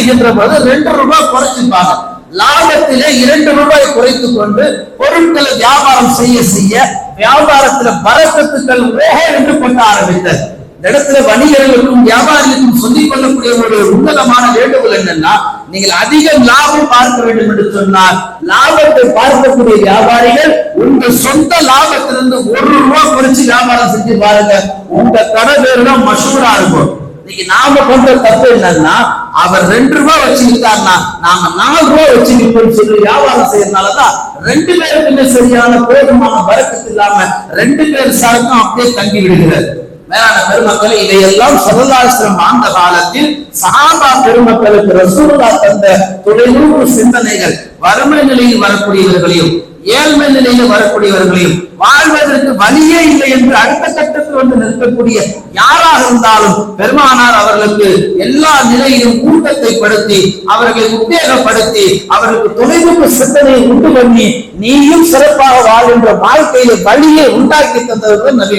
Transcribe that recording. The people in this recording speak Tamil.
செய்கின்ற போது 2 ரூபாய் குறைச்சிருப்பாங்க. லாபத்திலே 2 ரூபாய் குறைத்துக் கொண்டு பொருட்களை வியாபாரம் செய்ய செய்ய வியாபாரத்துல பரக்கத்துக்கள் ஓஹோ என்று கொண்ட ஆரம்பித்தது. இந்த இடத்துல வணிகர்களுக்கும் வியாபாரிகளுக்கும் சொல்லிக் கொள்ளக்கூடிய ஒரு உன்னதமான வேண்டுகோள் என்னன்னா, நீங்கள் அதிகம் லாபம் பார்க்க வேண்டும் என்று சொன்னால் லாபத்தை பார்க்கக்கூடிய வியாபாரிகள் உங்க சொந்த லாபத்திலிருந்து 1 ரூபாய் குறைச்சு வியாபாரம் செஞ்சு பாருங்க, உங்க கடை பேரு தான் மஷூரா இருக்கும். இன்னைக்கு நாம பண்ற தப்பு என்னன்னா, அவர் 2 ரூபாய் வச்சுக்கிட்டாருன்னா நாம 4 ரூபாய் வச்சுக்கிட்டோம்னு சொல்லி வியாபாரம் செய்யறதுனாலதான் 2 பேருக்குமே சரியான போதுமான பரக்கத்து இல்லாம 2 பேர் சாருக்கும் அப்படியே தங்கி விடுகிறது. மேலான பெருமக்கள், இதையெல்லாம் ஸல்லல்லாஹு அலைஹி வஸல்லம் ஆண்ட காலத்தில் சஹாபா பெருமக்களுக்கு ரசூலுல்லாஹ் தந்த தொலைநோக்கு சிந்தனைகள் வறுமை நிலையில் வரக்கூடியவர்களையும் ஏழ்மை நிலையில் வரக்கூடியவர்களையும் வாழ்வதற்கு வழியே இல்லை என்று அடுத்த கட்டத்தில் வந்து நிற்கக்கூடிய யாராக இருந்தாலும் பெருமானார் அவர்களுக்கு எல்லா நிலையிலும் ஊக்கத்தை படுத்தி அவர்களை உத்வேகப்படுத்தி அவர்களுக்கு தொலைநோக்கு சிந்தனையை உண்டு பண்ணி நீயும் சிறப்பாக வாழ்கின்ற வாழ்க்கையில வழியை உண்டாக்கி தந்தவர்கள் நபி.